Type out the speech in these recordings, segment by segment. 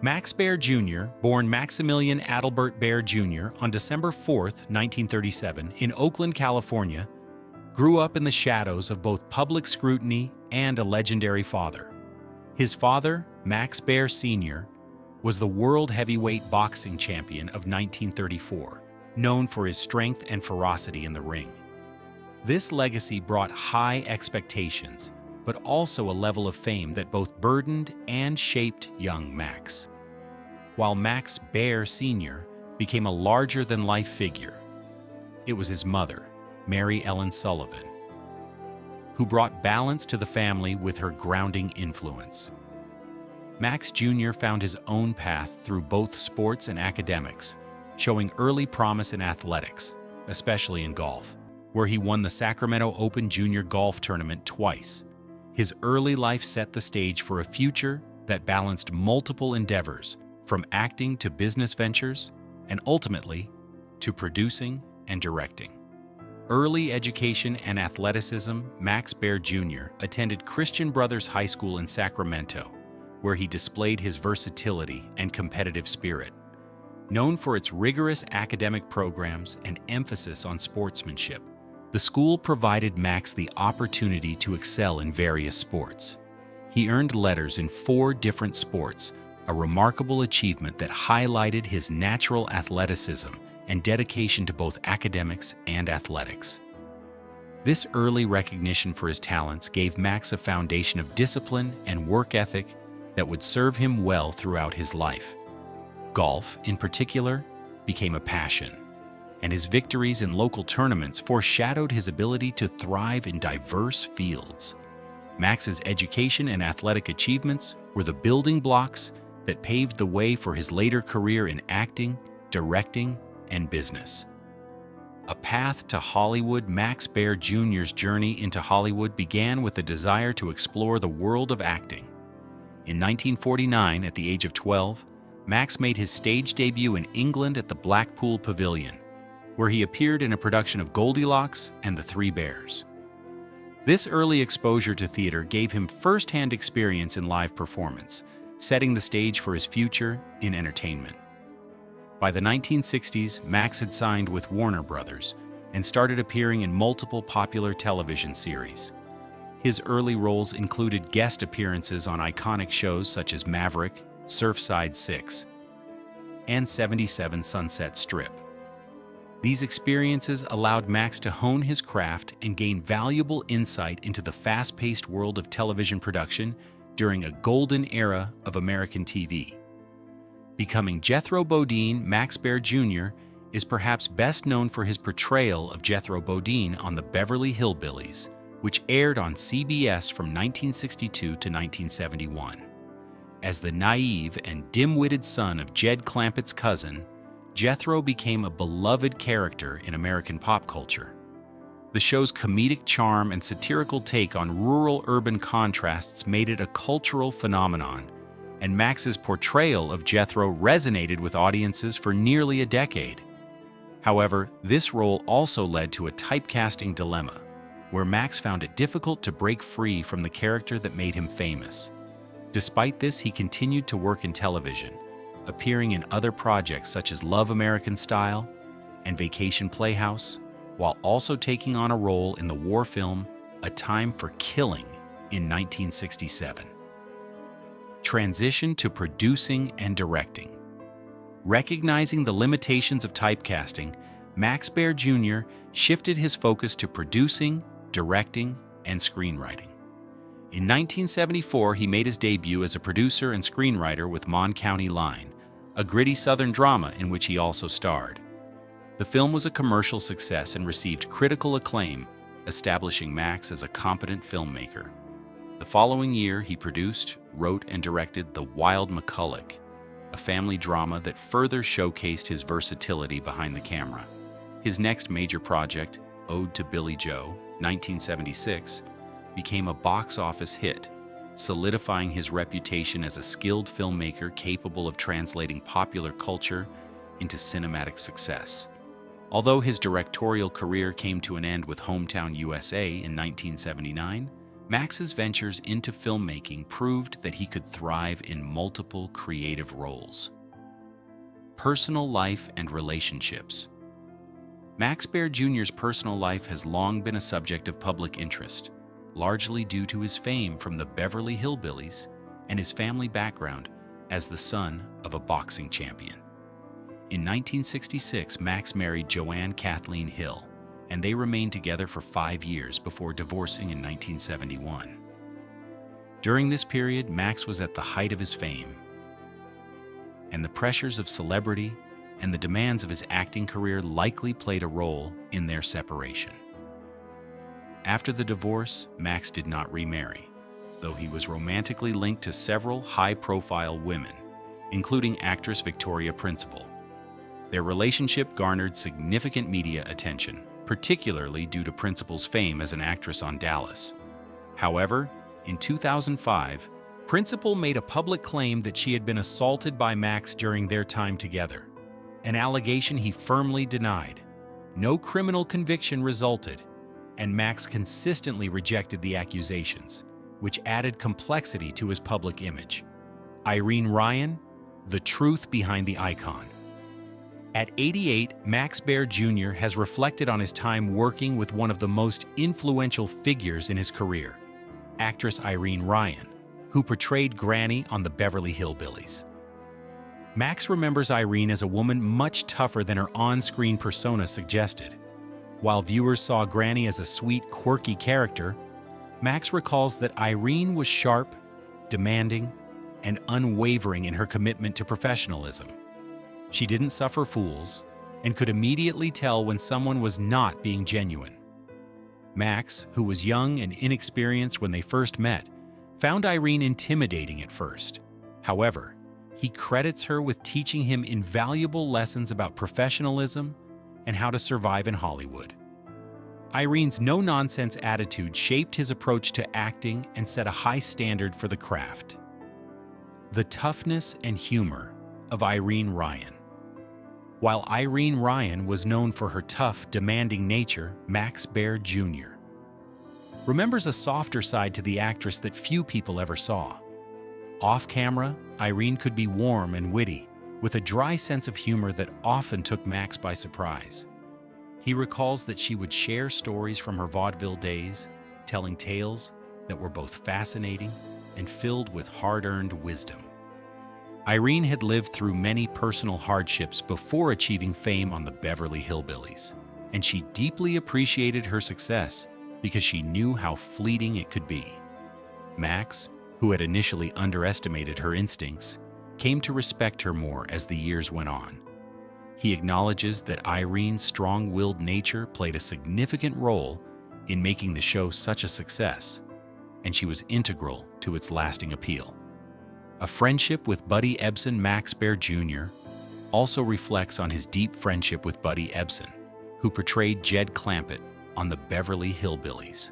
Max Baer Jr., born Maximilian Adalbert Baer Jr. on December 4, 1937, in Oakland, California, grew up in the shadows of both public scrutiny and a legendary father. His father, Max Baer Sr., was the world heavyweight boxing champion of 1934, known for his strength and ferocity in the ring. This legacy brought high expectations, but also a level of fame that both burdened and shaped young Max. While Max Baer Sr. became a larger-than-life figure, it was his mother, Mary Ellen Sullivan, who brought balance to the family with her grounding influence. Max Jr. found his own path through both sports and academics, showing early promise in athletics, especially in golf, where he won the Sacramento Open Junior Golf Tournament twice. His early life set the stage for a future that balanced multiple endeavors, from acting to business ventures, and ultimately to producing and directing. Early education and athleticism. Max Baer Jr. attended Christian Brothers High School in Sacramento, where he displayed his versatility and competitive spirit. Known for its rigorous academic programs and emphasis on sportsmanship, the school provided Max the opportunity to excel in various sports. He earned letters in 4 different sports, a remarkable achievement that highlighted his natural athleticism and dedication to both academics and athletics. This early recognition for his talents gave Max a foundation of discipline and work ethic that would serve him well throughout his life. Golf, in particular, became a passion, and his victories in local tournaments foreshadowed his ability to thrive in diverse fields. Max's education and athletic achievements were the building blocks that paved the way for his later career in acting, directing, and business. A path to Hollywood. Max Baer Jr.'s journey into Hollywood began with a desire to explore the world of acting. In 1949, at the age of 12, Max made his stage debut in England at the Blackpool Pavilion, where he appeared in a production of Goldilocks and the Three Bears. This early exposure to theater gave him first-hand experience in live performance, setting the stage for his future in entertainment. By the 1960s, Max had signed with Warner Brothers and started appearing in multiple popular television series. His early roles included guest appearances on iconic shows such as Maverick, Surfside 6, and 77 Sunset Strip. These experiences allowed Max to hone his craft and gain valuable insight into the fast-paced world of television production during a golden era of American TV. Becoming Jethro Bodine, Max Baer Jr. is perhaps best known for his portrayal of Jethro Bodine on the Beverly Hillbillies, which aired on CBS from 1962 to 1971. As the naive and dim-witted son of Jed Clampett's cousin, Jethro became a beloved character in American pop culture. The show's comedic charm and satirical take on rural-urban contrasts made it a cultural phenomenon, and Max's portrayal of Jethro resonated with audiences for nearly a decade. However, this role also led to a typecasting dilemma, where Max found it difficult to break free from the character that made him famous. Despite this, he continued to work in television, appearing in other projects such as Love American Style and Vacation Playhouse, while also taking on a role in the war film A Time for Killing in 1967. Transition to producing and directing. Recognizing the limitations of typecasting, Max Baer Jr. shifted his focus to producing, directing, and screenwriting. In 1974, he made his debut as a producer and screenwriter with Mon County Line, a gritty Southern drama in which he also starred. The film was a commercial success and received critical acclaim, establishing Max as a competent filmmaker. The following year, he produced, wrote, and directed The Wild McCulloch, a family drama that further showcased his versatility behind the camera. His next major project, Ode to Billy Joe, 1976, became a box office hit, solidifying his reputation as a skilled filmmaker capable of translating popular culture into cinematic success. Although his directorial career came to an end with Hometown USA in 1979, Max's ventures into filmmaking proved that he could thrive in multiple creative roles. Personal life and relationships. Max Baer Jr.'s personal life has long been a subject of public interest, largely due to his fame from the Beverly Hillbillies and his family background as the son of a boxing champion. In 1966, Max married Joanne Kathleen Hill, and they remained together for 5 years before divorcing in 1971. During this period, Max was at the height of his fame, and the pressures of celebrity and the demands of his acting career likely played a role in their separation. After the divorce, Max did not remarry, though he was romantically linked to several high-profile women, including actress Victoria Principal. Their relationship garnered significant media attention, particularly due to Principal's fame as an actress on Dallas. However, in 2005, Principal made a public claim that she had been assaulted by Max during their time together, an allegation he firmly denied. No criminal conviction resulted, and Max consistently rejected the accusations, which added complexity to his public image. Irene Ryan, the truth behind the icon. At 88, Max Baer Jr. has reflected on his time working with one of the most influential figures in his career, actress Irene Ryan, who portrayed Granny on the Beverly Hillbillies. Max remembers Irene as a woman much tougher than her on-screen persona suggested. While viewers saw Granny as a sweet, quirky character, Max recalls that Irene was sharp, demanding, and unwavering in her commitment to professionalism. She didn't suffer fools and could immediately tell when someone was not being genuine. Max, who was young and inexperienced when they first met, found Irene intimidating at first. However, he credits her with teaching him invaluable lessons about professionalism and how to survive in Hollywood. Irene's no-nonsense attitude shaped his approach to acting and set a high standard for the craft. The toughness and humor of Irene Ryan. While Irene Ryan was known for her tough, demanding nature, Max Baer Jr. remembers a softer side to the actress that few people ever saw. Off-camera, Irene could be warm and witty, with a dry sense of humor that often took Max by surprise. He recalls that she would share stories from her vaudeville days, telling tales that were both fascinating and filled with hard-earned wisdom. Irene had lived through many personal hardships before achieving fame on the Beverly Hillbillies, and she deeply appreciated her success because she knew how fleeting it could be. Max, who had initially underestimated her instincts, came to respect her more as the years went on. He acknowledges that Irene's strong-willed nature played a significant role in making the show such a success, and she was integral to its lasting appeal. A friendship with Buddy Ebsen. Max Baer Jr. also reflects on his deep friendship with Buddy Ebsen, who portrayed Jed Clampett on the Beverly Hillbillies.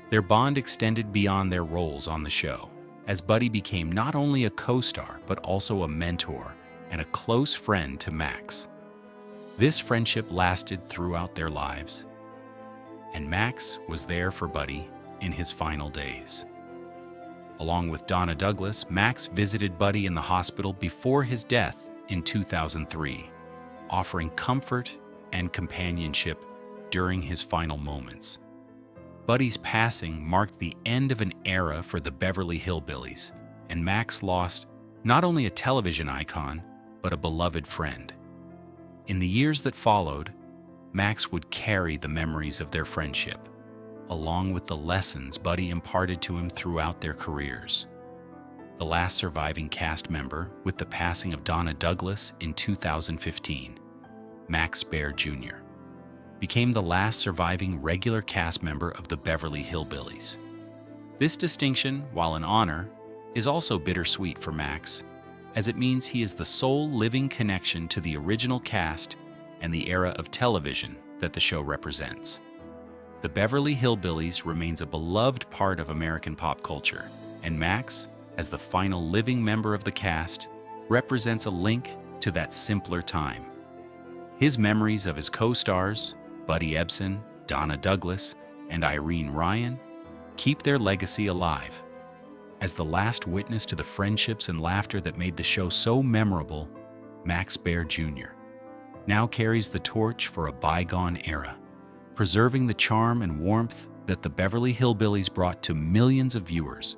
Their bond extended beyond their roles on the show, as Buddy became not only a co-star but also a mentor and a close friend to Max. This friendship lasted throughout their lives, and Max was there for Buddy in his final days. Along with Donna Douglas, Max visited Buddy in the hospital before his death in 2003, offering comfort and companionship during his final moments. Buddy's passing marked the end of an era for the Beverly Hillbillies, and Max lost not only a television icon, but a beloved friend. In the years that followed, Max would carry the memories of their friendship, along with the lessons Buddy imparted to him throughout their careers. The last surviving cast member, with the passing of Donna Douglas in 2015, Max Baer Jr., became the last surviving regular cast member of the Beverly Hillbillies. This distinction, while an honor, is also bittersweet for Max, as it means he is the sole living connection to the original cast and the era of television that the show represents. The Beverly Hillbillies remains a beloved part of American pop culture, and Max, as the final living member of the cast, represents a link to that simpler time. His memories of his co-stars, Buddy Ebsen, Donna Douglas, and Irene Ryan, keep their legacy alive. As the last witness to the friendships and laughter that made the show so memorable, Max Baer Jr. now carries the torch for a bygone era, preserving the charm and warmth that the Beverly Hillbillies brought to millions of viewers.